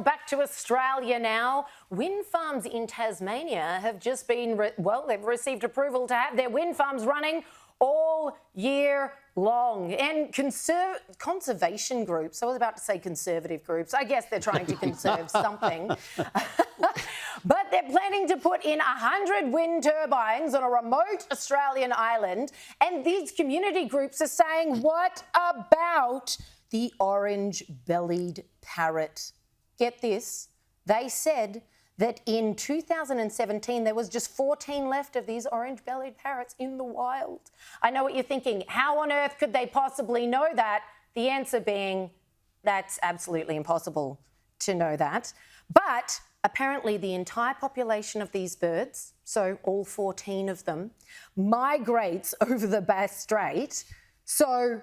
Back to Australia now. Windfarms in Tasmania have just been, they've received approval to have their wind farms running all year long. And conservation groups, I was about to say conservative groups, I guess they're trying to conserve something. But they're planning to put in 100 wind turbines on a remote Australian island. And these community groups are saying, what about the orange-bellied parrot? Get this, they said that in 2017 there was just 14 left of these orange-bellied parrots in the wild. I know what you're thinking, how on earth could they possibly know that? The answer being, that's absolutely impossible to know that. But apparently the entire population of these birds, so all 14 of them, migrates over the Bass Strait. So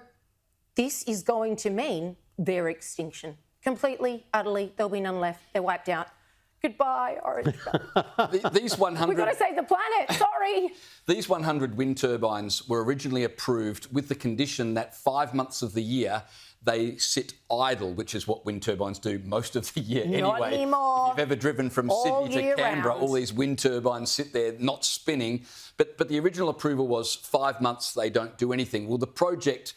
this is going to mean their extinction. Completely, utterly, there'll be none left. They're wiped out. Goodbye, orange. These 100... We've got to save the planet, sorry. These 100 wind turbines were originally approved with the condition that 5 months of the year they sit idle, which is what wind turbines do most of the year anyway. Not anymore. If you've ever driven from Sydney to Canberra, all these wind turbines sit there not spinning. But the original approval was 5 months they don't do anything. Well, the project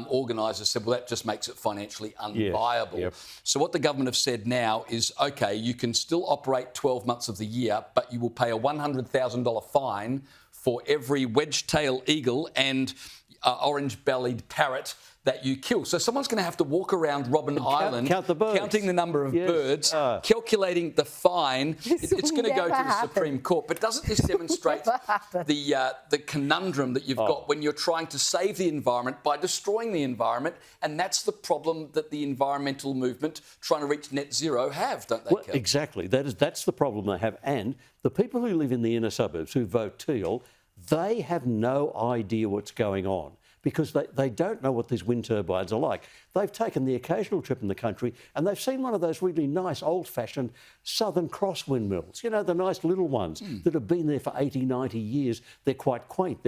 organisers said, well, that just makes it financially unviable. Yep. So what the government have said now is, OK, you can still operate 12 months of the year, but you will pay a $100,000 fine for every wedge-tail eagle and orange-bellied parrot that you kill. So someone's going to have to walk around Robben Island, count the birds. counting the number of birds, calculating the fine. It's going to go to the Supreme Court. But doesn't this demonstrate the conundrum that you've got when you're trying to save the environment by destroying the environment? And that's the problem that the environmental movement trying to reach net zero have, don't they, Kel? Exactly. That's the problem they have. And the people who live in the inner suburbs who vote teal, they have no idea what's going on, because they don't know what these wind turbines are like. They've taken the occasional trip in the country and they've seen one of those really nice old-fashioned Southern Cross windmills, you know, the nice little ones that have been there for 80, 90 years. They're quite quaint.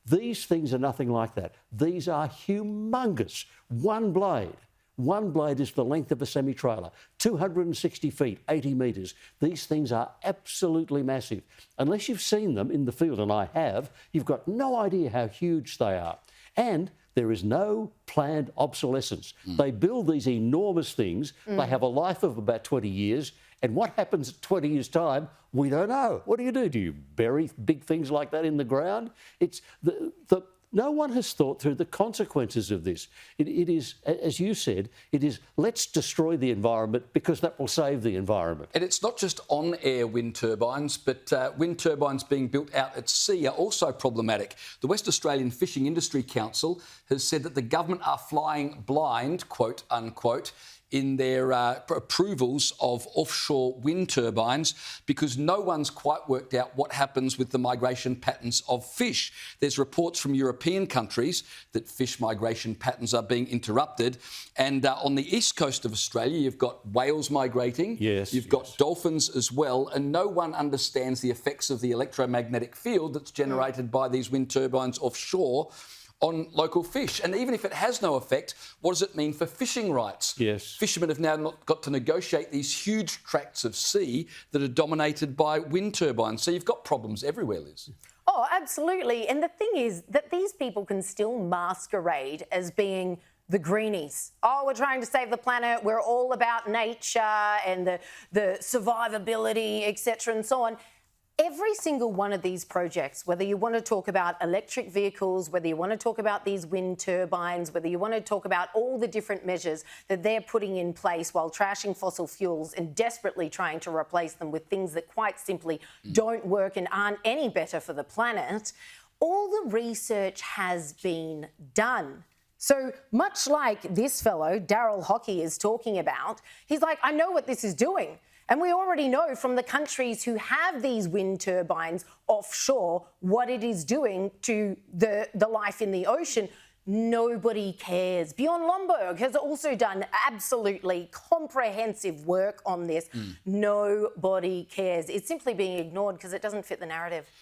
These things are nothing like that. These are humongous. One blade is the length of a semi-trailer, 260 feet, 80 metres. These things are absolutely massive. Unless you've seen them in the field, and I have, you've got no idea how huge they are. And there is no planned obsolescence. They build these enormous things. They have a life of about 20 years. And what happens at 20 years' time, we don't know. What do? Do you bury big things like that in the ground? It's no one has thought through the consequences of this. It is, as you said, it is let's destroy the environment because that will save the environment. And it's not just on-air wind turbines, but wind turbines being built out at sea are also problematic. The West Australian Fishing Industry Council has said that the government are flying blind, quote unquote, in their approvals of offshore wind turbines because no one's quite worked out what happens with the migration patterns of fish. There's reports from European countries that fish migration patterns are being interrupted. And on the east coast of Australia, you've got whales migrating. You've got dolphins as well. And no one understands the effects of the electromagnetic field that's generated by these wind turbines offshore on local fish. And even if it has no effect, what does it mean for fishing rights? Fishermen have now not got to negotiate these huge tracts of sea that are dominated by wind turbines. So you've got problems everywhere, Liz. Oh, absolutely. And the thing is that these people can still masquerade as being the greenies. Oh, we're trying to save the planet. We're all about nature and the survivability, etc. and so on. Every single one of these projects, whether you want to talk about electric vehicles, whether you want to talk about these wind turbines, whether you want to talk about all the different measures that they're putting in place while trashing fossil fuels and desperately trying to replace them with things that quite simply don't work and aren't any better for the planet, all the research has been done. So much like this fellow, Daryl Hockey, is talking about, he's like, I know what this is doing. And we already know from the countries who have these wind turbines offshore what it is doing to the life in the ocean. Nobody cares. Bjorn Lomborg has also done absolutely comprehensive work on this. Nobody cares. It's simply being ignored because it doesn't fit the narrative.